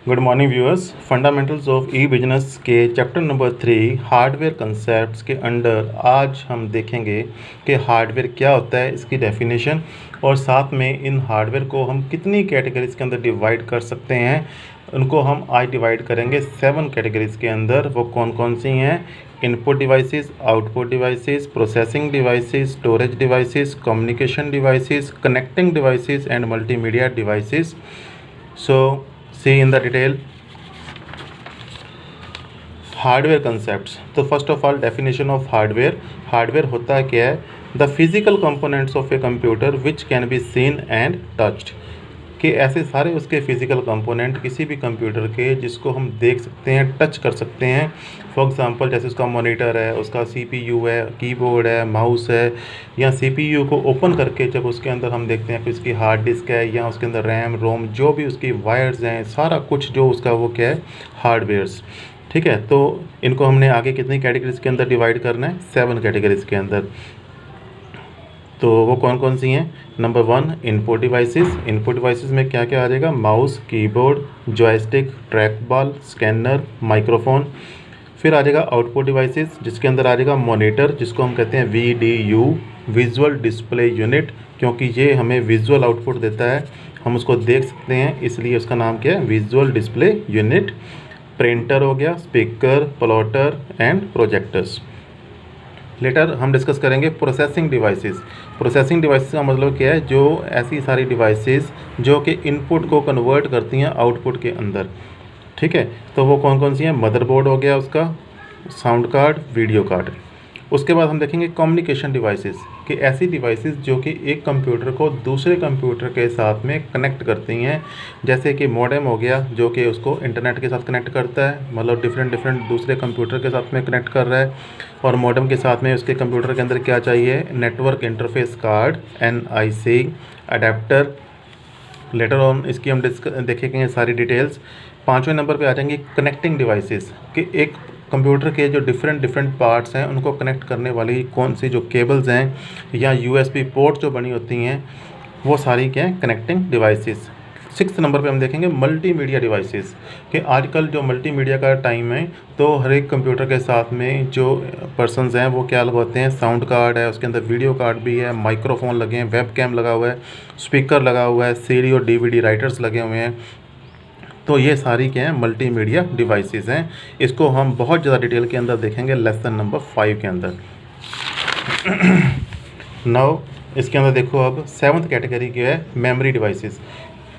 Good morning viewers. Fundamentals of E business के chapter number 3 hardware concepts के under आज हम देखेंगे कि हार्डवेयर क्या होता है, इसकी डेफिनेशन, और साथ में इन हार्डवेयर को हम कितनी कैटेगरीज के अंदर डिवाइड कर सकते हैं। उनको हम आज डिवाइड करेंगे 7 कैटेगरीज के अंदर। वो कौन कौन सी हैं? Input devices, output devices, processing devices, storage devices, communication devices, connecting devices and multimedia devices. So see in the detail hardware concepts. तो first of all definition of hardware. Hardware होता है क्या है? The physical components of a computer which can be seen and touched, कि ऐसे सारे उसके physical component किसी भी कंप्यूटर के जिसको हम देख सकते हैं, टच कर सकते हैं। फॉर एग्जांपल जैसे उसका मॉनिटर है, उसका सीपीयू है, कीबोर्ड है, माउस है, या सीपीयू को ओपन करके जब उसके अंदर हम देखते हैं कि उसकी हार्ड डिस्क है या उसके अंदर रैम रोम जो भी उसकी वायर्स हैं, सारा कुछ जो उसका वो क्या है, हार्डवेयर्स। ठीक है, तो इनको हमने आगे कितनी कैटेगरीज के अंदर डिवाइड करना है? 7 कैटेगरीज के अंदर। तो वो कौन कौन सी हैं? Number 1 input devices. Input devices में क्या क्या आ जाएगा? Mouse, keyboard, joystick, track ball, scanner, microphone. फिर आ जाएगा आउटपुट डिवाइसेस, जिसके अंदर आ जाएगा मॉनिटर, जिसको हम कहते हैं VDU, विजुअल डिस्प्ले यूनिट, क्योंकि ये हमें विजुअल आउटपुट देता है, हम उसको देख सकते हैं, इसलिए उसका नाम क्या है? Visual display unit. प्रिंटर हो गया, speaker, plotter and projectors. Later हम डिस्कस करेंगे प्रोसेसिंग डिवाइसेस। प्रोसेसिंग डिवाइसेस का मतलब क्या है? जो ऐसी सारी डिवाइसेस जो कि इनपुट को कन्वर्ट करती हैं आउटपुट के अंदर। ठीक है, तो वो कौन कौन सी हैं? मदरबोर्ड हो गया उसका, साउंड कार्ड, वीडियो कार्ड। उसके बाद हम देखेंगे कम्युनिकेशन डिवाइसेस, कि ऐसी डिवाइसेस जो कि एक कंप्यूटर को दूसरे कंप्यूटर के साथ में कनेक्ट करती हैं। जैसे कि मॉडेम हो गया, जो कि उसको इंटरनेट के साथ कनेक्ट करता है, मतलब डिफरेंट दूसरे कंप्यूटर के साथ में कनेक्ट कर रहा है। और मॉडेम के साथ में उसके कंप्यूटर के अंदर क्या चाहिए? Network interface card, NIC, adapter. Later on इसकी हम देखेंगे सारी डिटेल्स। 5वें नंबर पे आ जाएंगी कनेक्टिंग डिवाइसेस, कि एक कंप्यूटर के जो डिफरेंट पार्ट्स हैं उनको कनेक्ट करने वाली कौन सी जो केबल्स हैं या USB पोर्ट जो बनी होती हैं, वो सारी क्या है? Connecting devices. 6th नंबर पे हम देखेंगे मल्टीमीडिया डिवाइसेस, कि आजकल जो मल्टीमीडिया का टाइम है, तो हर एक कंप्यूटर के साथ में जो पर्सनस हैं वो क्या लगवाते हैं? साउंड कार्ड है, उसके अंदर वीडियो कार्ड भी है, माइक्रोफोन लगे हैं, वेब कैम लगा हुआ है, स्पीकर लगा हुआ है, CD और DVD राइटर्स लगे हुए हैं। तो ये सारी क्या है? मल्टीमीडिया डिवाइसेस हैं। इसको हम बहुत ज़्यादा डिटेल के अंदर देखेंगे लेसन नंबर 5 के अंदर। नाउ इसके अंदर देखो, अब 7th कैटेगरी की है मेमोरी डिवाइसेस,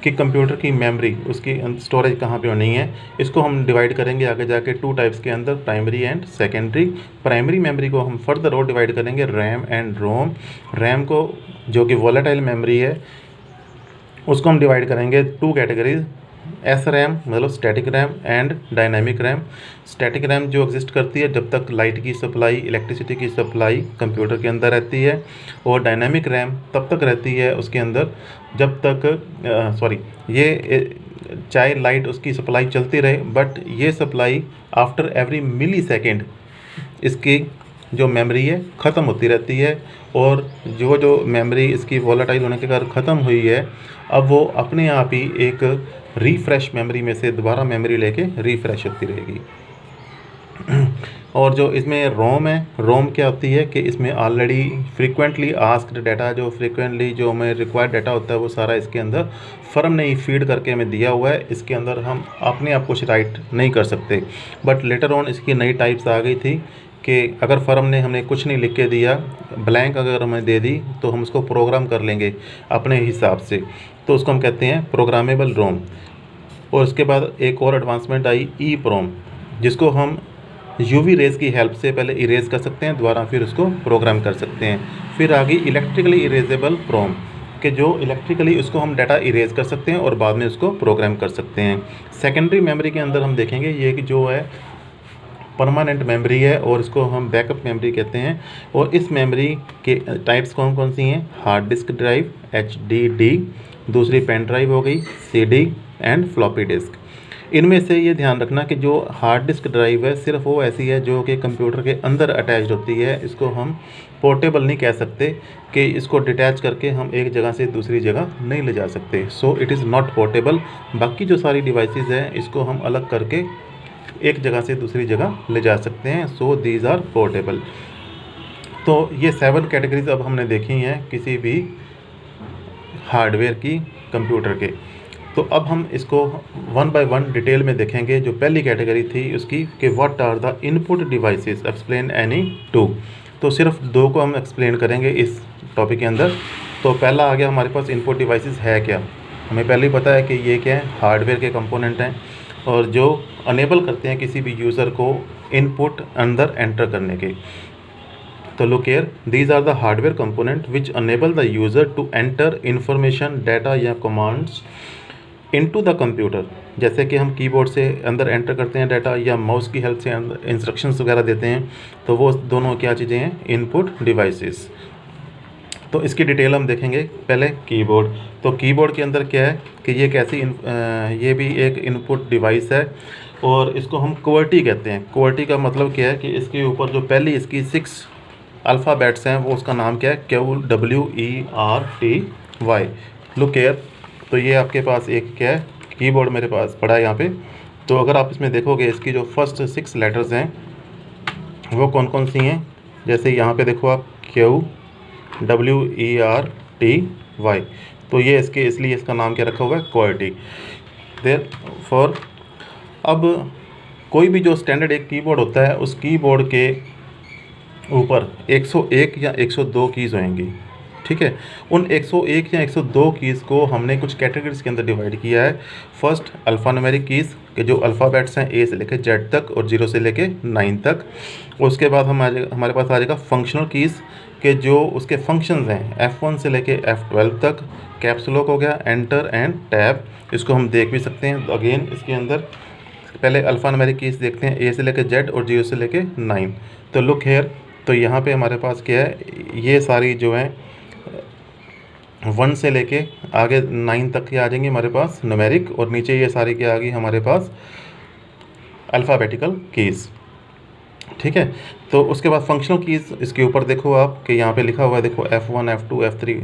कि कंप्यूटर की मेमोरी, उसकी स्टोरेज कहाँ पे होनी है। इसको हम डिवाइड करेंगे आगे जाके 2 टाइप्स के अंदर, primary and secondary. Primary memory को हम फर्दर और डिवाइड करेंगे रैम एंड रोम। रैम को, जो कि वॉलेटाइल मेमोरी है, उसको हम डिवाइड करेंगे 2 कैटेगरीज, SRAM मतलब static RAM and dynamic RAM. Static RAM जो एग्जिस्ट करती है जब तक लाइट की सप्लाई, इलेक्ट्रिसिटी की सप्लाई कंप्यूटर के अंदर रहती है, और डायनामिक रैम तब तक रहती है उसके अंदर जब तक चाहे लाइट उसकी सप्लाई चलती रहे, बट ये सप्लाई आफ्टर एवरी मिली सेकेंड इसकी जो मेमोरी है ख़त्म होती रहती है। और जो मेमोरी इसकी वॉलेटाइल होने के कारण ख़त्म हुई है, अब वो अपने आप ही एक रिफ़्रेश मेमोरी में से दोबारा मेमोरी लेके रिफ़्रेश होती रहेगी। और जो इसमें रोम है, रोम क्या होती है? कि इसमें ऑलरेडी फ्रीक्वेंटली आस्क्ड डाटा, जो फ्रीक्वेंटली जो हमें रिक्वायर्ड डाटा होता है, वो सारा इसके अंदर फर्म ने ही फीड करके हमें दिया हुआ है। इसके अंदर हम अपने आप कुछ राइट नहीं कर सकते। बट लेटर ऑन इसकी नई टाइप्स आ गई थी, कि अगर फर्म ने हमें कुछ नहीं लिख के दिया, ब्लैंक अगर हमें दे दी, तो हम उसको प्रोग्राम कर लेंगे अपने हिसाब से, तो उसको हम कहते हैं प्रोग्रामेबल रोम। और उसके बाद एक और एडवांसमेंट आई EEPROM, जिसको हम UV रेज़ की हेल्प से पहले इरेज कर सकते हैं, दोबारा फिर उसको प्रोग्राम कर सकते हैं। फिर आ गई इलेक्ट्रिकली इरेजेबल PROM, कि जो इलेक्ट्रिकली उसको हम डाटा इरेज कर सकते हैं और बाद में उसको प्रोग्राम कर सकते हैं। सेकेंडरी मेमोरी के अंदर हम देखेंगे ये कि जो है परमानेंट मेमोरी है, और इसको हम बैकअप मेमोरी कहते हैं। और इस मेमोरी के टाइप्स कौन कौन सी हैं? हार्ड डिस्क ड्राइव HDD, दूसरी पेन ड्राइव हो गई CD, एंड फ्लॉपी डिस्क। इनमें से ये ध्यान रखना कि जो हार्ड डिस्क ड्राइव है सिर्फ वो ऐसी है जो कि कंप्यूटर के अंदर अटैच्ड होती है, इसको हम पोर्टेबल नहीं कह सकते कि इसको डिटैच करके हम एक जगह से दूसरी जगह नहीं ले जा सकते। So it is not portable. बाकी जो सारी डिवाइसेस हैं इसको हम अलग करके एक जगह से दूसरी जगह ले जा सकते हैं। So these are portable. तो ये 7 कैटेगरीज अब हमने देखी हैं किसी भी हार्डवेयर की कंप्यूटर के। तो अब हम इसको वन बाय वन डिटेल में देखेंगे। जो पहली कैटेगरी थी उसकी कि what are the input devices, explain any 2। तो सिर्फ 2 को हम एक्सप्लेन करेंगे इस टॉपिक के अंदर। तो पहला आ गया हमारे पास इनपुट डिवाइसेस है क्या। हमें पहले ही पता है कि ये क्या है, हार्डवेयर के कंपोनेंट हैं और जो अनेबल करते हैं किसी भी यूज़र को इनपुट अंदर एंटर करने के। तो look here, these are the hardware component which enable the user to enter information, data या कमांड्स इनटू द कंप्यूटर। जैसे कि हम कीबोर्ड से अंदर एंटर करते हैं डाटा या माउस की हेल्प से इंस्ट्रक्शंस वगैरह देते हैं, तो वो दोनों क्या चीज़ें हैं, इनपुट डिवाइसेस। तो इसकी डिटेल हम देखेंगे। पहले कीबोर्ड। तो कीबोर्ड के अंदर क्या है कि ये कैसी ये भी एक इनपुट डिवाइस है और इसको हम QWERTY कहते हैं। QWERTY का मतलब क्या है कि इसके ऊपर जो पहली इसकी 6 अल्फ़ाबेट्स हैं वो उसका नाम क्या है, QWERTY। लुक हियर, तो ये आपके पास एक क्या है, कीबोर्ड मेरे पास पड़ा है यहाँ पे। तो अगर आप इसमें देखोगे इसकी जो फर्स्ट 6 लेटर्स हैं वो कौन कौन सी हैं, जैसे यहाँ पे देखो आप QWERTY। तो ये इसके इसलिए इसका नाम क्या रखा हुआ है, QWERTY। देयरफॉर अब कोई भी जो स्टैंडर्ड एक कीबोर्ड होता है उस कीबोर्ड के ऊपर 101 या 102 कीज़ होंगी। ठीक है, उन 101 या 102 कीज़ को हमने कुछ कैटेगरीज के अंदर डिवाइड किया है। फर्स्ट अल्फ़ान्यूमेरिक कीज़ के जो अल्फ़ाबेट्स हैं A से लेकर Z तक और 0 से लेकर 9 तक। उसके बाद हमारे पास आ जाएगा फंक्शनल कीज़ के जो उसके फंक्शंस हैं F1 से लेकर F12 तक। कैप्स लॉक हो गया, एंटर एंड टैब, इसको हम देख भी सकते हैं। अगेन इसके अंदर पहले अल्फ़ान्यूमेरिक कीज़ देखते हैं A से लेकर Z और 0 से लेकर 9। तो लुक हेयर, तो यहाँ पे हमारे पास क्या है, ये सारी जो है 1 से लेके आगे 9 तक की आ जाएंगी हमारे पास न्यूमेरिक, और नीचे ये सारी क्या आ गई हमारे पास अल्फ़ाबेटिकल कीज़। ठीक है, तो उसके बाद फंक्शनल कीज़ इसके ऊपर देखो आप कि यहाँ पे लिखा हुआ है, देखो F1 F2 F3,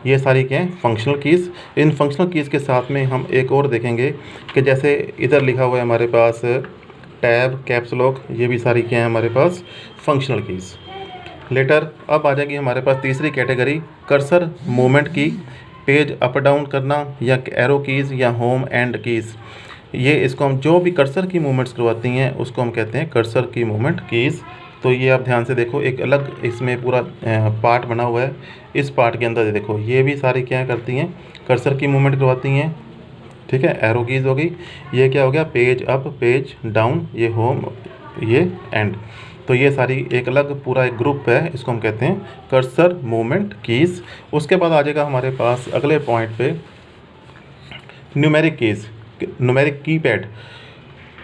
ये सारी क्या है, फंक्शनल कीज़। इन फंक्शनल कीज़ के साथ में हम एक और देखेंगे कि जैसे इधर लिखा हुआ है हमारे पास टैब, कैप्स लॉक, ये भी सारी क्या है हमारे पास फंक्शनल कीज़। लेटर अब आ जाएगी हमारे पास तीसरी कैटेगरी, कर्सर मूवमेंट की, पेज अप डाउन करना या एरो कीज़ या होम एंड कीज़। ये इसको हम जो भी कर्सर की मूवमेंट्स करवाती हैं उसको हम कहते हैं कर्सर की मूवमेंट कीज़। तो ये आप ध्यान से देखो, एक अलग इसमें पूरा पार्ट बना हुआ है। इस पार्ट के अंदर देखो ये भी सारी क्या करती हैं, कर्सर की मूवमेंट करवाती हैं। ठीक है, एरो कीज़ हो गई, ये क्या हो गया, पेज अप पेज डाउन, ये होम, ये एंड। तो ये सारी एक अलग पूरा एक ग्रुप है, इसको हम कहते हैं कर्सर मूवमेंट कीज़। उसके बाद आ जाएगा हमारे पास अगले पॉइंट पे न्यूमेरिक कीज़, न्यूमेरिक कीपैड।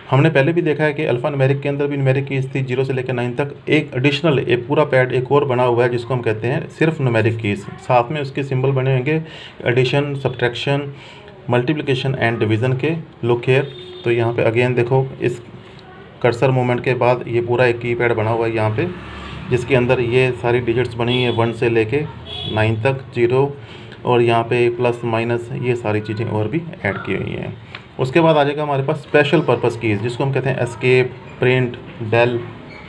हमने पहले भी देखा है कि अल्फ़ा न्यूमेरिक के अंदर भी न्यूमेरिक कीज़ थी 0 से लेकर 9 तक। एक एडिशनल एक पूरा पैड एक और बना हुआ है जिसको हम कहते हैं सिर्फ न्यूमेरिक कीज़। साथ में उसके सिंबल बने होंगे addition, subtraction, multiplication and division के। लुक हियर, तो यहाँ पे अगेन देखो इस कर्सर मूवमेंट के बाद ये पूरा एक कीपैड बना हुआ है यहाँ पे, जिसके अंदर ये सारी डिजिट्स बनी है 1 से लेके 9 तक, 0 और यहाँ पे प्लस माइनस, ये सारी चीज़ें और भी ऐड की हुई हैं। उसके बाद आ जाएगा हमारे पास स्पेशल पर्पस कीज़, जिसको हम कहते हैं एस्केप, प्रिंट, डेल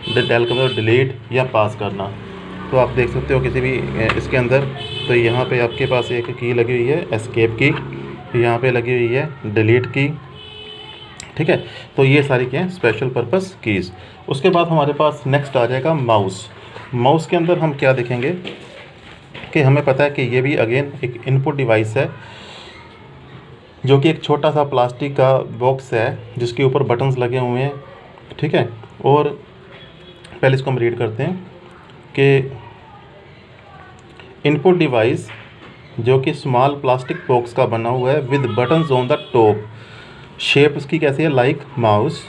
का मतलब डिलीट या पास करना। तो आप देख सकते हो किसी भी इसके अंदर, तो यहाँ पे आपके पास एक की लगी हुई है एस्केप की, यहाँ पे लगी हुई है डिलीट की। ठीक है, तो ये सारी क्या है स्पेशल पर्पस कीज़। उसके बाद हमारे पास नेक्स्ट आ जाएगा माउस। माउस के अंदर हम क्या देखेंगे कि हमें पता है कि ये भी अगेन एक इनपुट डिवाइस है, जो कि एक छोटा सा प्लास्टिक का बॉक्स है जिसके ऊपर बटन्स लगे हुए हैं। ठीक है, और पहले इसको हम रीड करते हैं कि इनपुट डिवाइस जो कि स्मॉल प्लास्टिक बॉक्स का बना हुआ है with buttons on the top. Shape उसकी कैसी है, like mouse.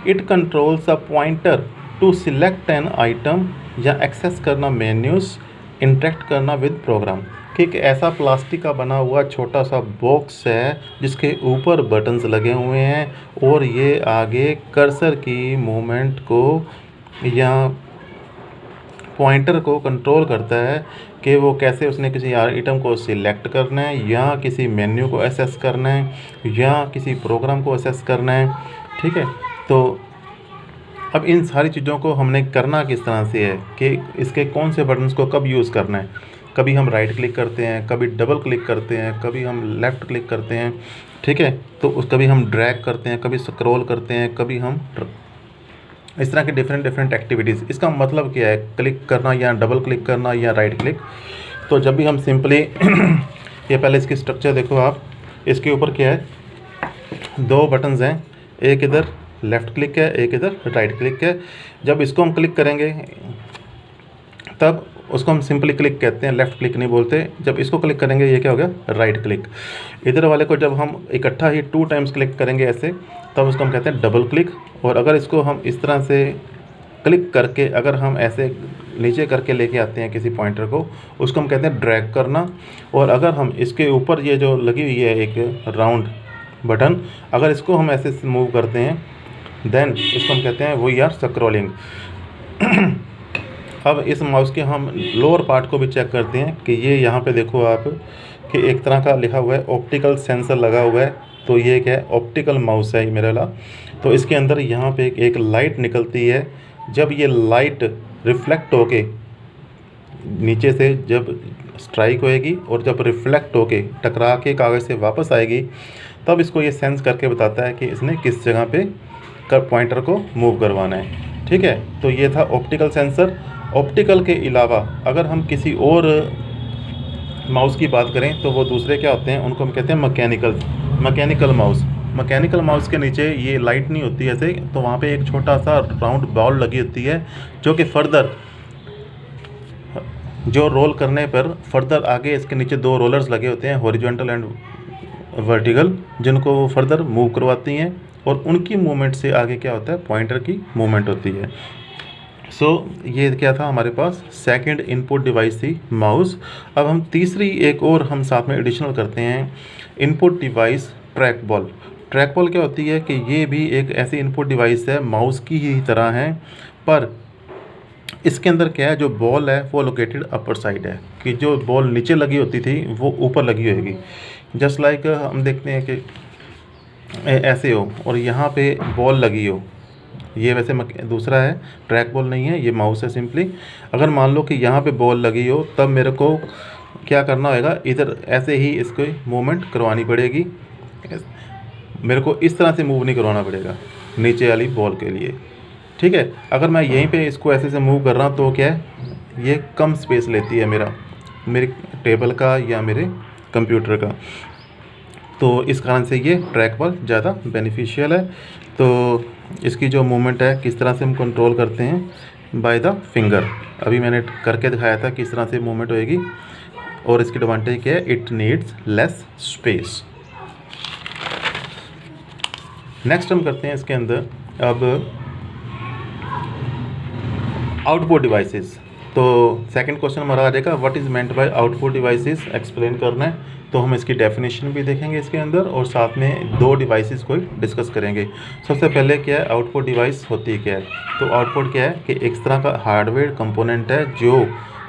It controls a pointer to select an item या एक्सेस करना मेन्यूज़, इंटरेक्ट करना विद प्रोग्राम। कि एक ऐसा प्लास्टिक का बना हुआ छोटा सा बॉक्स है जिसके ऊपर बटन्स लगे हुए हैं और ये आगे कर्सर की मूवमेंट को या पॉइंटर को कंट्रोल करता है कि वो कैसे उसने किसी आइटम को सिलेक्ट करना है या किसी मेन्यू को एक्सेस करना है या किसी प्रोग्राम को एक्सेस करना है। ठीक है, तो अब इन सारी चीज़ों को हमने करना किस तरह से है कि इसके कौन से बटन्स को कब यूज़ करना है। कभी हम राइट क्लिक करते हैं, कभी डबल क्लिक करते हैं, कभी हम लेफ़्ट क्लिक करते हैं। ठीक है, तो कभी हम ड्रैग करते हैं, कभी स्क्रॉल करते हैं, कभी हम इस तरह की डिफरेंट एक्टिविटीज़। इसका मतलब क्या है, क्लिक करना या डबल क्लिक करना या राइट क्लिक। तो जब भी हम सिंपली ये पहले इसकी स्ट्रक्चर देखो आप, इसके ऊपर क्या है, दो बटन्स हैं, एक इधर लेफ़्ट क्लिक है, एक इधर राइट क्लिक है। जब इसको हम क्लिक करेंगे तब उसको हम सिंपली क्लिक कहते हैं, लेफ़्ट क्लिक नहीं बोलते। जब इसको क्लिक करेंगे ये क्या हो गया, राइट क्लिक। इधर वाले को जब हम इकट्ठा ही 2 टाइम्स क्लिक करेंगे ऐसे, तब उसको हम कहते हैं डबल क्लिक। और अगर इसको हम इस तरह से क्लिक करके अगर हम ऐसे नीचे करके लेके आते हैं किसी पॉइंटर को, उसको हम कहते हैं ड्रैग करना। और अगर हम इसके ऊपर ये जो लगी हुई है एक राउंड बटन, अगर इसको हम ऐसे मूव करते हैं देन इसको हम कहते हैं वी आर स्क्रॉलिंग। अब इस माउस के हम लोअर पार्ट को भी चेक करते हैं कि ये यहाँ पे देखो आप कि एक तरह का लिखा हुआ है ऑप्टिकल सेंसर लगा हुआ है। तो ये क्या है, ऑप्टिकल माउस है मेरे वाला। तो इसके अंदर यहाँ पे एक लाइट निकलती है। जब ये लाइट रिफ्लेक्ट होके नीचे से जब स्ट्राइक होएगी और जब रिफ्लेक्ट होके टकरा के कागज़ से वापस आएगी, तब इसको ये सेंस करके बताता है कि इसने किस जगह पे पॉइंटर को मूव करवाना है। ठीक है, तो ये था ऑप्टिकल सेंसर। ऑप्टिकल के अलावा अगर हम किसी और माउस की बात करें तो वो दूसरे क्या होते हैं, उनको हम कहते हैं मैकेनिकल माउस। मैकेनिकल माउस के नीचे ये लाइट नहीं होती ऐसे, तो वहाँ पे एक छोटा सा राउंड बॉल लगी होती है जो कि फर्दर जो रोल करने पर फर्दर आगे इसके नीचे 2 रोलर्स लगे होते हैं, हॉरिजॉन्टल एंड वर्टिकल, जिनको वो फर्दर मूव करवाती हैं और उनकी मूवमेंट से आगे क्या होता है, पॉइंटर की मूवमेंट होती है। ये क्या था हमारे पास, सेकंड इनपुट डिवाइस थी माउस। अब हम तीसरी एक और हम साथ में एडिशनल करते हैं, input device track ball. Track ball क्या होती है कि ये भी एक ऐसी इनपुट डिवाइस है, माउस की ही तरह है, पर इसके अंदर क्या है, जो बॉल है वो लोकेटेड अपर साइड है, कि जो बॉल नीचे लगी होती थी वो ऊपर लगी होगी। जस्ट लाइक हम देखते हैं कि ऐसे हो और यहाँ पे बॉल लगी हो। ये वैसे दूसरा है, ट्रैक बॉल नहीं है, ये माउस है सिंपली। अगर मान लो कि यहाँ पे बॉल लगी हो, तब मेरे को क्या करना होगा, इधर ऐसे ही इसको मूवमेंट करवानी पड़ेगी। मेरे को इस तरह से मूव नहीं करवाना पड़ेगा नीचे वाली बॉल के लिए। ठीक है, अगर मैं यहीं पे इसको ऐसे से मूव कर रहा हूँ तो क्या है, ये कम स्पेस लेती है मेरे टेबल का या मेरे कंप्यूटर का। तो इस कारण से ये ट्रैक बॉल ज़्यादा बेनिफिशियल है। तो इसकी जो मूवमेंट है किस तरह से हम कंट्रोल करते हैं, बाय द फिंगर। अभी मैंने करके दिखाया था किस तरह से मूवमेंट होएगी। और इसकी एडवांटेज क्या है, it needs less space. Next हम करते हैं इसके अंदर अब आउटपुट डिवाइसेस। तो सेकंड क्वेश्चन हमारा आ जाएगा, what is meant by output devices, explain करना है। तो हम इसकी डेफिनेशन भी देखेंगे इसके अंदर और साथ में 2 डिवाइसेस को डिस्कस करेंगे। सबसे पहले क्या है, आउटपुट डिवाइस होती है क्या है। तो आउटपुट क्या है कि एक तरह का हार्डवेयर कंपोनेंट है जो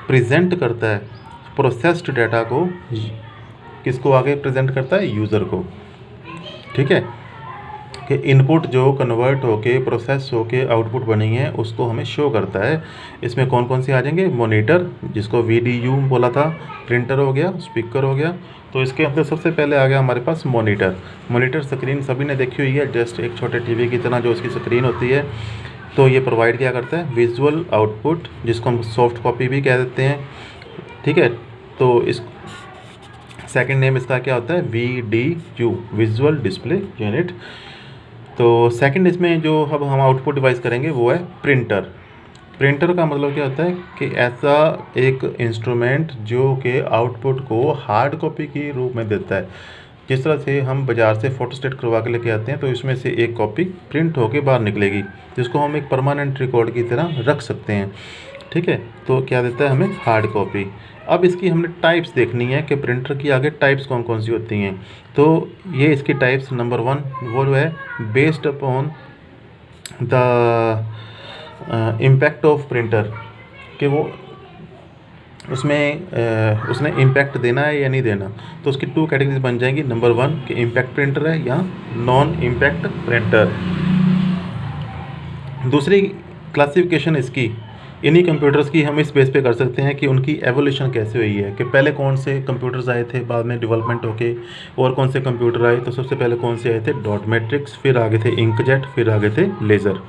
प्रेजेंट करता है प्रोसेस्ड डाटा को, किसको आगे प्रेजेंट करता है, यूज़र को। ठीक है, कि इनपुट जो कन्वर्ट होके प्रोसेस होके आउटपुट बनी है उसको हमें शो करता है। इसमें कौन कौन से आ जाएंगे, मॉनिटर जिसको VDU बोला था, प्रिंटर हो गया, स्पीकर हो गया। तो इसके अंदर सबसे पहले आ गया हमारे पास मॉनिटर। मॉनिटर स्क्रीन सभी ने देखी हुई है, जस्ट एक छोटे टीवी की तरह जो उसकी स्क्रीन होती है। तो ये प्रोवाइड क्या करता है, विजुअल आउटपुट, जिसको हम सॉफ्ट कॉपी भी कह देते हैं। ठीक है, तो इस सेकेंड नेम इसका क्या होता है, VDU, विजुअल डिस्प्ले यूनिट। तो सेकंड इसमें जो अब हम आउटपुट डिवाइस करेंगे वो है प्रिंटर। प्रिंटर का मतलब क्या होता है कि ऐसा एक इंस्ट्रूमेंट जो कि आउटपुट को हार्ड कॉपी के रूप में देता है। जिस तरह से हम बाज़ार से फ़ोटोस्टेट करवा के लेके आते हैं तो इसमें से एक कॉपी प्रिंट होके बाहर निकलेगी, जिसको हम एक परमानेंट रिकॉर्ड की तरह रख सकते हैं। ठीक है, तो क्या देता है हमें, हार्ड कॉपी। अब इसकी हमने टाइप्स देखनी है कि प्रिंटर की आगे टाइप्स कौन कौन सी होती हैं। तो ये इसकी टाइप्स, नंबर 1 वो जो है based upon the impact of printer, कि वो उसमें उसने इम्पैक्ट देना है या नहीं देना। तो उसकी 2 कैटेगरीज बन जाएंगी। नंबर 1 कि इम्पैक्ट प्रिंटर है या नॉन इम्पैक्ट प्रिंटर। दूसरी क्लासिफिकेशन इसकी, इन्हीं कंप्यूटर्स की हम इस बेस पे कर सकते हैं कि उनकी एवोल्यूशन कैसे हुई है, कि पहले कौन से कंप्यूटर्स आए थे, बाद में डेवलपमेंट होके और कौन से कंप्यूटर आए। तो सबसे पहले कौन से आए थे, डॉट मैट्रिक्स, फिर आगे थे इंकजेट, फिर आगे थे लेज़र।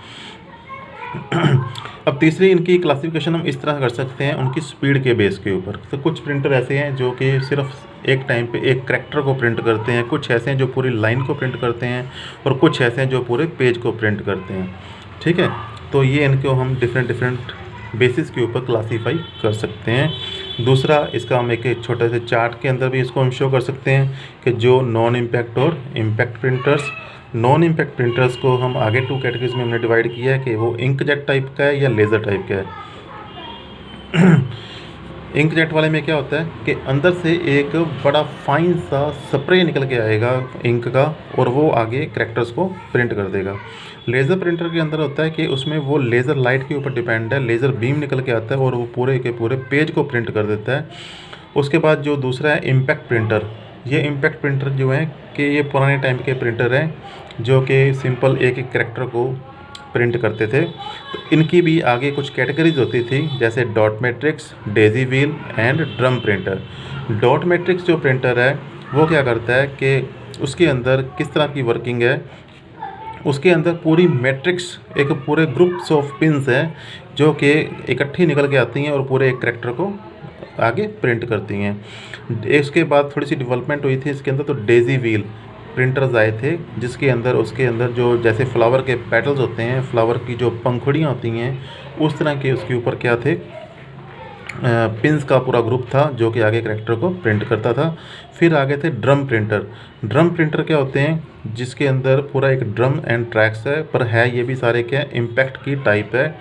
अब तीसरी इनकी क्लासिफिकेशन हम इस तरह कर सकते हैं उनकी स्पीड के बेस के ऊपर। तो कुछ प्रिंटर ऐसे हैं जो कि सिर्फ एक टाइम पे एक करैक्टर को प्रिंट करते हैं, कुछ ऐसे हैं जो पूरी लाइन को प्रिंट करते हैं, और कुछ ऐसे हैं जो पूरे पेज को प्रिंट करते हैं। ठीक है, तो ये इनको हम डिफरेंट बेसिस के ऊपर क्लासीफाई कर सकते हैं। दूसरा, इसका हम एक छोटे से चार्ट के अंदर भी इसको हम शो कर सकते हैं कि जो नॉन इम्पैक्ट और impact printers, non impact printers को हम आगे 2 कैटेगरीज में हमने डिवाइड किया है कि वो इंकजेट टाइप का है या लेज़र टाइप का है। इंकजेट वाले में क्या होता है कि अंदर से एक बड़ा फाइन सा स्प्रे निकल के आएगा इंक का, और वो आगे कैरेक्टर्स को प्रिंट कर देगा। लेज़र प्रिंटर के अंदर होता है कि उसमें वो लेज़र लाइट के ऊपर डिपेंड है, लेज़र बीम निकल के आता है और वो पूरे के पूरे पेज को प्रिंट कर देता है। उसके बाद जो दूसरा है इम्पैक्ट प्रिंटर। ये इम्पैक्ट प्रिंटर जो है कि ये पुराने टाइम के प्रिंटर हैं जो कि सिंपल एक एक कैरेक्टर को प्रिंट करते थे। तो इनकी भी आगे कुछ कैटेगरीज होती थी, जैसे dot matrix, Daisy wheel and drum printer. Dot matrix जो प्रिंटर है वो क्या करता है कि उसके अंदर किस तरह की वर्किंग है, उसके अंदर पूरी मैट्रिक्स एक पूरे ग्रुप्स ऑफ पिन्स हैं जो कि इकट्ठी निकल के आती हैं और पूरे एक कैरेक्टर को आगे प्रिंट करती हैं। इसके बाद थोड़ी सी डेवलपमेंट हुई थी इसके अंदर, तो डेजी व्हील प्रिंटर्स आए थे जिसके अंदर उसके अंदर जो जैसे फ्लावर के पेटल्स होते हैं, फ्लावर की जो पंखुड़ियाँ होती हैं, उस तरह के उसके ऊपर क्या थे, पिंस का पूरा ग्रुप था जो कि आगे कैरेक्टर को प्रिंट करता था। फिर आगे थे ड्रम प्रिंटर। ड्रम प्रिंटर क्या होते हैं, जिसके अंदर पूरा एक ड्रम एंड ट्रैक्स है, पर है ये भी सारे क्या इम्पैक्ट की टाइप है।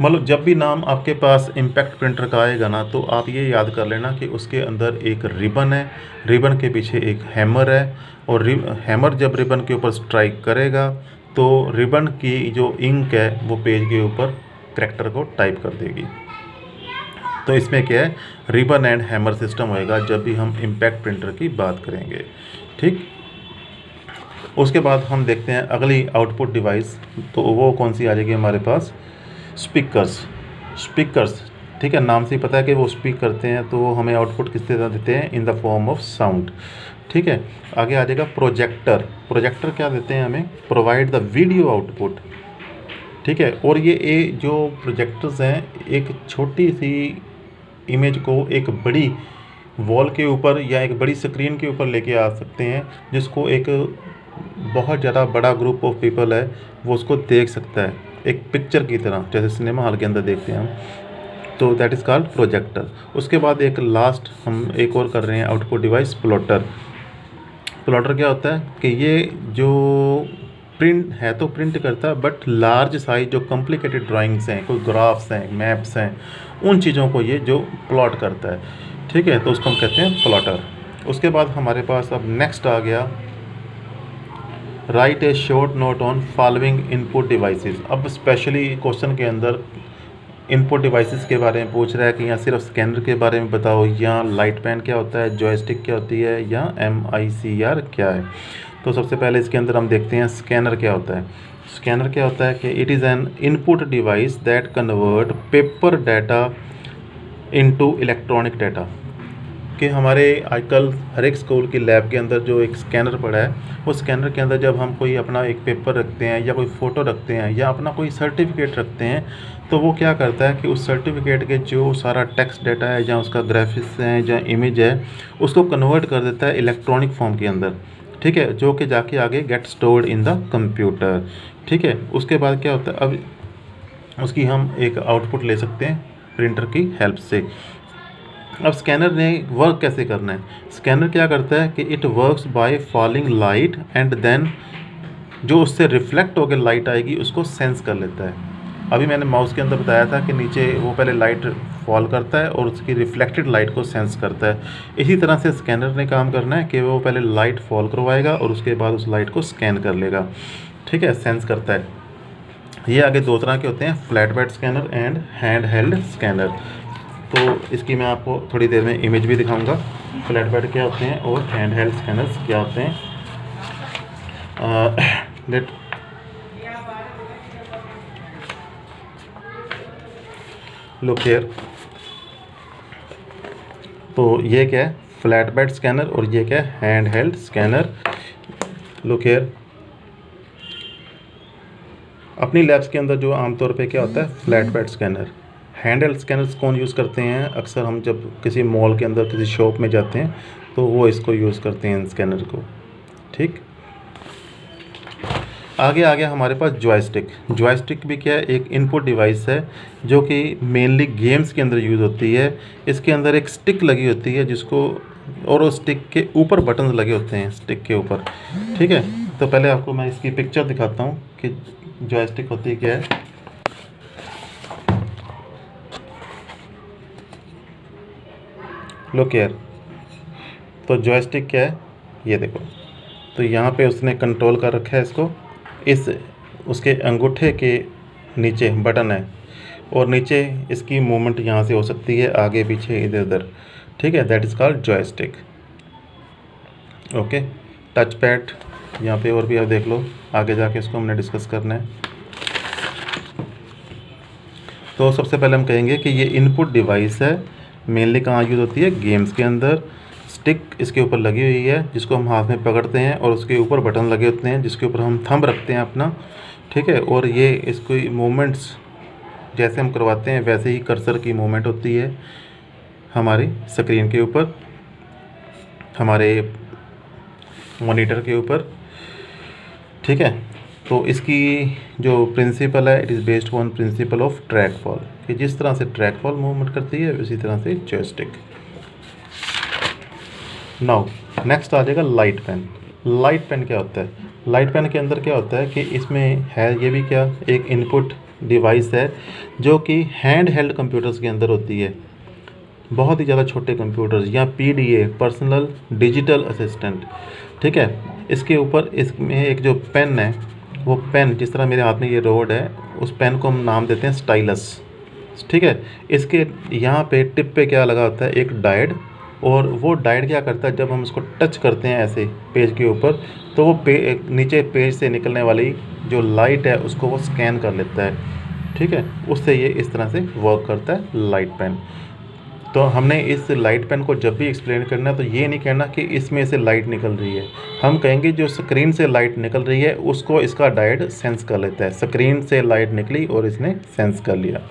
मतलब जब भी नाम आपके पास इम्पैक्ट प्रिंटर का आएगा ना, तो आप ये याद कर लेना कि उसके अंदर एक रिबन है, रिबन के पीछे एक हैमर है, और हैमर जब रिबन के ऊपर स्ट्राइक करेगा तो रिबन की जो इंक है वो पेज के ऊपर कैरेक्टर को टाइप कर देगी। तो इसमें क्या है, रिबन एंड हैमर सिस्टम होएगा जब भी हम इम्पैक्ट प्रिंटर की बात करेंगे। ठीक, उसके बाद हम देखते हैं अगली आउटपुट डिवाइस, तो वो कौन सी आ जाएगी हमारे पास, स्पीकर्स। ठीक है, नाम से ही पता है कि वो स्पीक करते हैं, तो वो हमें आउटपुट किस तरह देते हैं, in the form of sound. ठीक है, आगे आ जाएगा प्रोजेक्टर क्या देते हैं हमें, प्रोवाइड द वीडियो आउटपुट। ठीक है, और ये जो प्रोजेक्टर्स हैं एक छोटी सी इमेज को एक बड़ी वॉल के ऊपर या एक बड़ी स्क्रीन के ऊपर लेके आ सकते हैं, जिसको एक बहुत ज़्यादा बड़ा ग्रुप ऑफ पीपल है वो उसको देख सकता है, एक पिक्चर की तरह, जैसे सिनेमा हॉल के अंदर देखते हैं हम। तो दैट इज़ कॉल्ड प्रोजेक्टर। उसके बाद एक लास्ट हम एक और कर रहे हैं आउटपुट डिवाइस, प्लॉटर क्या होता है कि ये जो प्रिंट है तो प्रिंट करता है, बट लार्ज साइज जो कॉम्प्लिकेटेड ड्राइंग्स हैं, कोई ग्राफ्स हैं, मैप्स हैं, उन चीज़ों को ये जो प्लॉट करता है। ठीक है, तो उसको हम कहते हैं प्लॉटर। उसके बाद हमारे पास अब नेक्स्ट आ गया, right A short note on following input devices. अब स्पेशली क्वेश्चन के अंदर इनपुट डिवाइसेस के बारे में पूछ रहा है कि यहाँ सिर्फ स्कैनर के बारे में बताओ, या लाइट पेन क्या होता है, जॉयस्टिक क्या होती है, या MICR क्या है। तो सबसे पहले इसके अंदर हम देखते हैं स्कैनर क्या होता है। स्कैनर क्या होता है कि it is an input device that convert paper data into electronic data. कि हमारे आजकल हर एक स्कूल की लैब के अंदर जो एक स्कैनर पड़ा है, वो स्कैनर के अंदर जब हम कोई अपना एक पेपर रखते हैं या कोई फ़ोटो रखते हैं या अपना कोई सर्टिफिकेट रखते हैं, तो वो क्या करता है कि उस सर्टिफिकेट के जो सारा टेक्स्ट डाटा है, जहाँ उसका ग्राफिक्स है, जहाँ इमेज है, उसको कन्वर्ट कर देता है इलेक्ट्रॉनिक फॉर्म के अंदर। ठीक है, जो कि जाके आगे get stored in the computer. ठीक है, उसके बाद क्या होता है, अब उसकी हम एक आउटपुट ले सकते हैं प्रिंटर की हेल्प से। अब स्कैनर ने वर्क कैसे करना है, स्कैनर क्या करता है कि it works by falling light and then जो उससे रिफ्लेक्ट होकर लाइट आएगी उसको सेंस कर लेता है। अभी मैंने माउस के अंदर बताया था कि नीचे वो पहले लाइट फॉल करता है और उसकी रिफ्लेक्टेड लाइट को सेंस करता है। इसी तरह से स्कैनर ने काम करना है कि वो पहले लाइट फॉल करवाएगा और उसके बाद उस लाइट को स्कैन कर लेगा, ठीक है, सेंस करता है। ये आगे दो तरह के होते हैं, flat bed scanner and hand held scanner. तो इसकी मैं आपको थोड़ी देर में इमेज भी दिखाऊंगा, फ्लैट बेड क्या होते हैं और हैंड हेल्ड स्कैनर्स क्या होते हैं। Let look here. तो ये क्या है, फ्लैट बेड स्कैनर, और ये क्या है, hand held scanner. Look here. अपनी लैब्स के अंदर जो आमतौर पे क्या होता है, flat bed scanner. Hand held scanners कौन यूज़ करते हैं, अक्सर हम जब किसी मॉल के अंदर किसी शॉप में जाते हैं तो वो इसको यूज़ करते हैं, स्कैनर को, ठीक। आगे आ गया हमारे पास जॉयस्टिक। जॉयस्टिक भी क्या है, एक इनपुट डिवाइस है जो कि मेनली गेम्स के अंदर यूज़ होती है। इसके अंदर एक स्टिक लगी होती है जिसको, और उस स्टिक के ऊपर बटन्स लगे होते हैं, स्टिक के ऊपर, ठीक है। तो पहले आपको मैं इसकी पिक्चर दिखाता हूँ कि जॉयस्टिक होती क्या है। Look here. तो जॉयस्टिक क्या है, ये देखो। तो यहाँ पे उसने कंट्रोल कर रखा है इसको, इस उसके अंगूठे के नीचे बटन है और नीचे इसकी मूवमेंट यहाँ से हो सकती है, आगे पीछे इधर उधर, ठीक है। That is called joystick, okay. Touch pad यहाँ पे और भी आप देख लो, आगे जाके इसको हमने डिस्कस करना है। तो सबसे पहले हम कहेंगे कि ये इनपुट डिवाइस है, मेनली कहाँ यूज़ होती है, गेम्स के अंदर। स्टिक इसके ऊपर लगी हुई है जिसको हम हाथ में पकड़ते हैं और उसके ऊपर बटन लगे होते हैं जिसके ऊपर हम थंब रखते हैं अपना, ठीक है। और ये इसकी मूवमेंट्स जैसे हम करवाते हैं वैसे ही कर्सर की मूवमेंट होती है हमारी स्क्रीन के ऊपर, हमारे मॉनिटर के ऊपर, ठीक है। तो इसकी जो प्रिंसिपल है, it is based on principle of track fall, कि जिस तरह से ट्रैक फॉल मूवमेंट करती है उसी तरह से जॉयस्टिक। नाउ नेक्स्ट आ जाएगा लाइट पेन। लाइट पेन क्या होता है, लाइट पेन के अंदर क्या होता है कि इसमें है ये भी क्या, एक इनपुट डिवाइस है जो कि हैंड हेल्ड कंप्यूटर्स के अंदर होती है। बहुत ही ज़्यादा छोटे कंप्यूटर्स या PDA, पर्सनल डिजिटल असिस्टेंट, ठीक है। इसके ऊपर इसमें एक जो पेन है, वो पेन जिस तरह मेरे हाथ में ये रोड है, उस पेन को हम नाम देते हैं स्टाइलस, ठीक है। इसके यहाँ पे टिप पे क्या लगा होता है, एक डायड, और वो डायड क्या करता है, जब हम उसको टच करते हैं ऐसे पेज के ऊपर, तो वो नीचे पेज से निकलने वाली जो लाइट है उसको वो स्कैन कर लेता है, ठीक है। उससे ये इस तरह से वर्क करता है लाइट पेन। तो हमने इस लाइट पेन को जब भी एक्सप्लेन करना है तो ये नहीं कहना कि इसमें से लाइट निकल रही है, हम कहेंगे जो स्क्रीन से लाइट निकल रही है उसको इसका डायड सेंस कर लेता है। स्क्रीन से लाइट निकली और इसने सेंस कर लिया,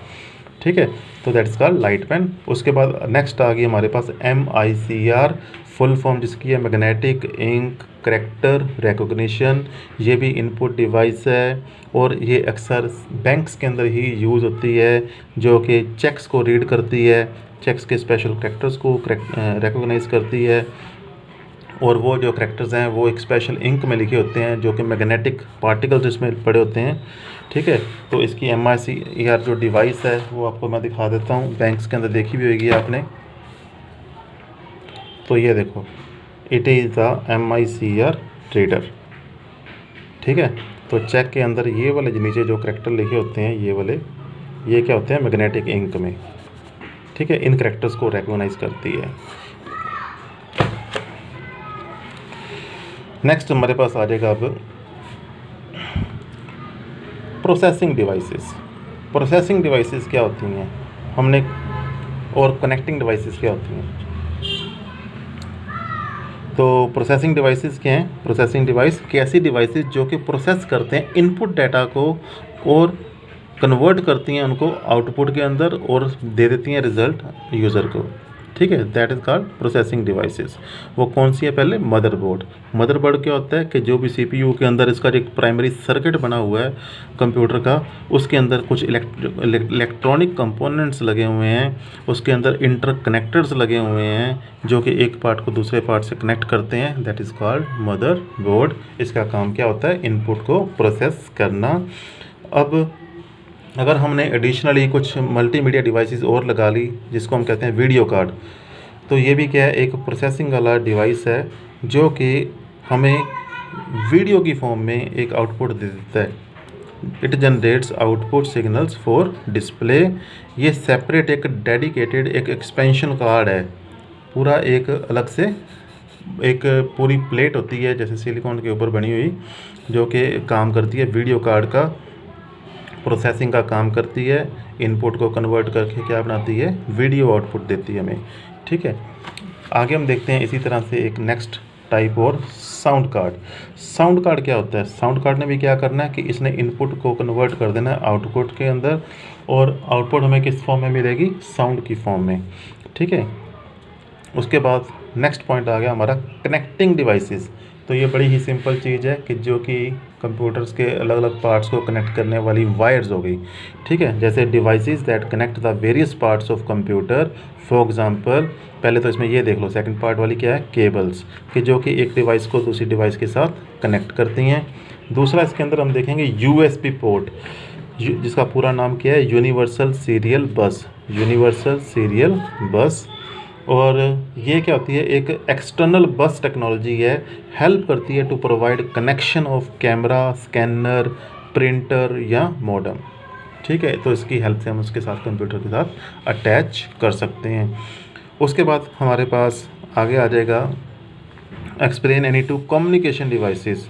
ठीक है। तो that is called light pen. उसके बाद नेक्स्ट आ गई हमारे पास MICR, फुल फॉर्म जिसकी है मैग्नेटिक इंक करैक्टर रिकॉग्निशन। ये भी इनपुट डिवाइस है और ये अक्सर बैंक्स के अंदर ही यूज़ होती है, जो कि चेक्स को रीड करती है, चेक्स के स्पेशल करैक्टर्स को रिकॉग्नाइज करती है, और वो जो करैक्टर्स हैं वो एक स्पेशल इंक में लिखे होते हैं जो कि मैग्नेटिक पार्टिकल्स इसमें पड़े होते हैं, ठीक है। तो इसकी MICR जो डिवाइस है वो आपको मैं दिखा देता हूँ, बैंक्स के अंदर देखी भी होगी आपने। तो ये देखो, it is the MICR reader, ठीक है। तो चेक के अंदर ये वाले नीचे जो करैक्टर लिखे होते हैं, ये वाले, ये क्या होते हैं, मैग्नेटिक इंक में, ठीक है। इन करैक्टर्स को रिकॉग्नाइज करती है। नेक्स्ट हमारे पास आ जाएगा अब प्रोसेसिंग डिवाइसेस। प्रोसेसिंग डिवाइसेस क्या होती हैं हमने, और कनेक्टिंग डिवाइसेस क्या होती हैं। तो प्रोसेसिंग डिवाइसेस क्या हैं, प्रोसेसिंग डिवाइस कैसी डिवाइसेस जो कि प्रोसेस करते हैं इनपुट डाटा को और कन्वर्ट करती हैं उनको आउटपुट के अंदर और दे देती हैं रिजल्ट यूज़र को, ठीक है। That is called processing devices. वो कौन सी है, पहले मदरबोर्ड। मदरबोर्ड क्या होता है कि जो भी CPU के अंदर इसका एक प्राइमरी सर्किट बना हुआ है कंप्यूटर का, उसके अंदर कुछ इलेक्ट्रॉनिक कंपोनेंट्स लगे हुए हैं, उसके अंदर इंटरकनेक्टर्स लगे हुए हैं जो कि एक पार्ट को दूसरे पार्ट से कनेक्ट करते हैं। That is called motherboard. इसका काम क्या होता है, इनपुट को प्रोसेस करना। अब अगर हमने एडिशनली कुछ मल्टीमीडिया डिवाइसेस और लगा ली जिसको हम कहते हैं वीडियो कार्ड, तो ये भी क्या है, एक प्रोसेसिंग वाला डिवाइस है जो कि हमें वीडियो की फॉर्म में एक आउटपुट दे देता है। It generates output signals for display. ये सेपरेट एक डेडिकेटेड एक एक्सपेंशन कार्ड है, पूरा एक अलग से एक पूरी प्लेट होती है जैसे सिलिकॉन के ऊपर बनी हुई, जो कि काम करती है वीडियो कार्ड का प्रोसेसिंग का काम करती है। इनपुट को कन्वर्ट करके क्या बनाती है, वीडियो आउटपुट देती है हमें। ठीक है, आगे हम देखते हैं इसी तरह से एक नेक्स्ट टाइप और साउंड कार्ड। साउंड कार्ड क्या होता है, साउंड कार्ड ने भी क्या करना है कि इसने इनपुट को कन्वर्ट कर देना है आउटपुट के अंदर, और आउटपुट हमें किस फॉर्म में मिलेगी, साउंड की फॉर्म में। ठीक है, उसके बाद नेक्स्ट पॉइंट आ गया हमारा कनेक्टिंग डिवाइसेस। तो ये बड़ी ही सिंपल चीज़ है कि जो कि कंप्यूटर्स के अलग अलग पार्ट्स को कनेक्ट करने वाली वायर्स हो गई। ठीक है, जैसे devices that connect the various parts of computer. For example, पहले तो इसमें ये देख लो सेकंड पार्ट वाली क्या है, केबल्स, कि जो कि एक डिवाइस को दूसरी डिवाइस के साथ कनेक्ट करती हैं। दूसरा इसके अंदर हम देखेंगे यूएसबी पोर्ट, जिसका पूरा नाम क्या है, यूनिवर्सल सीरियल बस, यूनिवर्सल सीरियल बस। और ये क्या होती है, एक एक्सटर्नल बस टेक्नोलॉजी है, हेल्प करती है to provide connection of camera, scanner, printer या मॉडेम। ठीक है, तो इसकी हेल्प से हम उसके साथ कंप्यूटर के साथ अटैच कर सकते हैं। उसके बाद हमारे पास आगे आ जाएगा explain any two communication devices,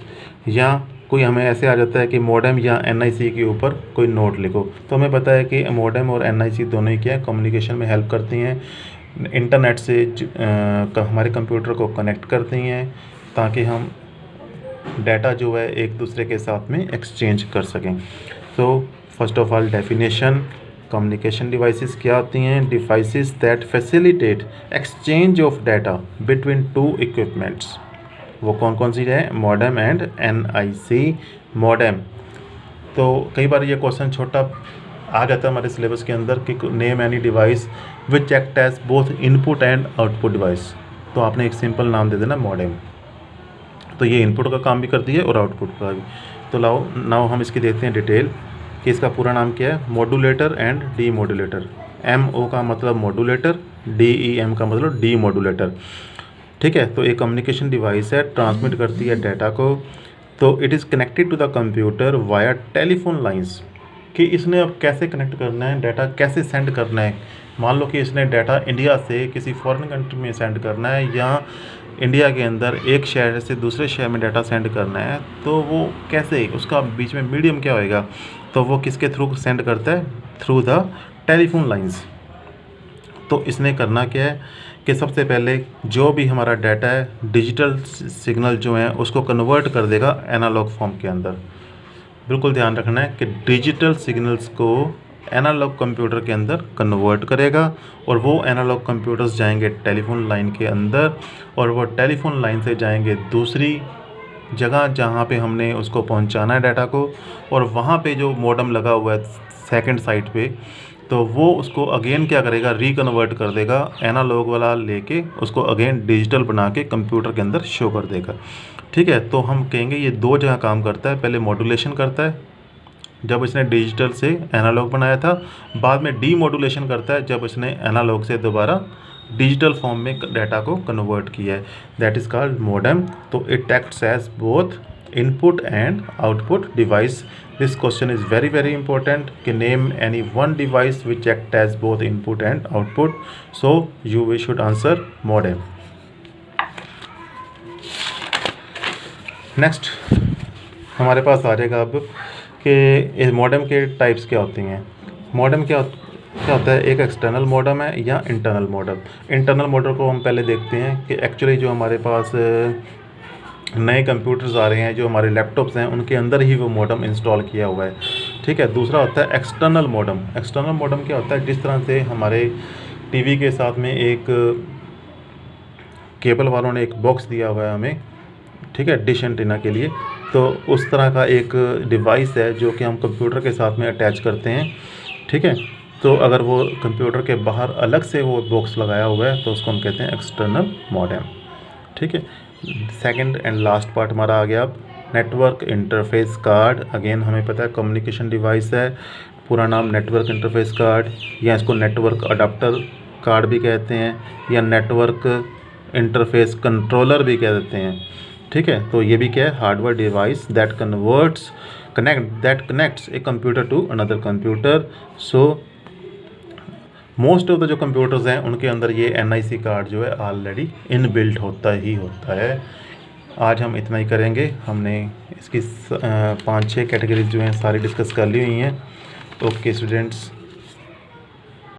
या कोई हमें ऐसे आ जाता है कि मॉडेम या एनआईसी के ऊपर कोई नोट लिखो, तो हमें पता है कि मॉडेम और एनआईसी दोनों ही क्या है, कम्युनिकेशन में हेल्प करती हैं, इंटरनेट से हमारे कंप्यूटर को कनेक्ट करती हैं ताकि हम डाटा जो है एक दूसरे के साथ में एक्सचेंज कर सकें। तो first of all definition, communication devices क्या होती हैं, devices that facilitate exchange of data between two equipments. वो कौन कौन सी है, मॉडेम एंड एनआईसी। मॉडेम, तो कई बार ये क्वेश्चन छोटा आ जाता है हमारे सिलेबस के अंदर कि name any device which act as both input and output device, तो आपने एक सिंपल नाम दे देना मॉडेम। तो ये इनपुट का काम भी करती है और आउटपुट का भी। तो नाउ हम इसकी देखते हैं डिटेल कि इसका पूरा नाम क्या है, modulator and D modulator. MO का मतलब मॉड्यूलेटर, DEM का मतलब डी मॉड्यूलेटर। ठीक है, तो एक कम्युनिकेशन डिवाइस है, ट्रांसमिट करती है डाटा को। तो it is connected to the computer via telephone lines, कि इसने अब कैसे कनेक्ट करना है, डाटा कैसे सेंड करना है। मान लो कि इसने डाटा इंडिया से किसी फॉरेन कंट्री में सेंड करना है, या इंडिया के अंदर एक शहर से दूसरे शहर में डाटा सेंड करना है, तो वो कैसे, उसका बीच में मीडियम क्या होएगा, तो वो किसके थ्रू सेंड करता है, थ्रू द टेलीफोन लाइंस। तो इसने करना क्या है कि सबसे पहले जो भी हमारा डाटा है, डिजिटल सिग्नल जो है उसको कन्वर्ट कर देगा एनालॉग फॉर्म के अंदर। बिल्कुल ध्यान रखना है कि डिजिटल सिग्नल्स को एनालॉग कंप्यूटर के अंदर कन्वर्ट करेगा, और वो एनालॉग कंप्यूटर्स जाएंगे टेलीफोन लाइन के अंदर, और वो टेलीफोन लाइन से जाएंगे दूसरी जगह जहाँ पे हमने उसको पहुँचाना है डाटा को, और वहाँ पे जो मॉडेम लगा हुआ है सेकंड साइड पे, तो वो उसको अगेन क्या करेगा, रिकन्वर्ट कर देगा, एनालॉग वाला लेके उसको अगेन डिजिटल बना के कंप्यूटर के अंदर शो कर देगा। ठीक है, तो हम कहेंगे ये दो जगह काम करता है। पहले मॉड्यूलेशन करता है जब इसने डिजिटल से एनालॉग बनाया था, बाद में डीमॉड्यूलेशन करता है जब इसने एनालॉग से दोबारा डिजिटल फॉर्म में डाटा को कन्वर्ट किया है, दैट इज़ कॉल्ड मॉडेम। तो it acts as both input and output device. This question is very very important कि name any one device which act as both input and output, so you we should answer modem. Next हमारे पास आ जाएगा अब कि modem के types क्या होती हैं। मॉडेम क्या होता है, एक एक्सटर्नल मॉडेम है या इंटरनल मॉडेम। इंटरनल मॉडेम को हम पहले देखते हैं कि एक्चुअली जो हमारे पास नए कंप्यूटर्स आ रहे हैं, जो हमारे लैपटॉप्स हैं, उनके अंदर ही वो मॉडेम इंस्टॉल किया हुआ है। ठीक है, दूसरा होता है एक्सटर्नल मॉडेम। एक्सटर्नल मॉडेम क्या होता है, जिस तरह से हमारे टीवी के साथ में एक केबल वालों ने एक बॉक्स दिया हुआ है हमें, ठीक है, डिश एंटीना के लिए, तो उस तरह का एक डिवाइस है जो कि हम कंप्यूटर के साथ में अटैच करते हैं। ठीक है, तो अगर वो कंप्यूटर के बाहर अलग से वो बॉक्स लगाया हुआ है तो उसको हम कहते हैं एक्सटर्नल मॉडेम। ठीक है, सेकंड एंड लास्ट पार्ट हमारा आ गया अब नेटवर्क इंटरफेस कार्ड। अगेन हमें पता है कम्युनिकेशन डिवाइस है, पूरा नाम नेटवर्क इंटरफेस कार्ड, या इसको नेटवर्क अडाप्टर कार्ड भी कहते हैं, या नेटवर्क इंटरफेस कंट्रोलर भी कह देते हैं। ठीक है, तो ये भी क्या है, hardware device that connects a computer to another computer. So most of the जो कंप्यूटर्स हैं उनके अंदर ये NIC कार्ड जो है ऑलरेडी इनबिल्ट होता ही होता है। आज हम इतना ही करेंगे। हमने इसकी 5-6 कैटेगरीज जो हैं सारी डिस्कस कर ली हुई हैं। Okay students.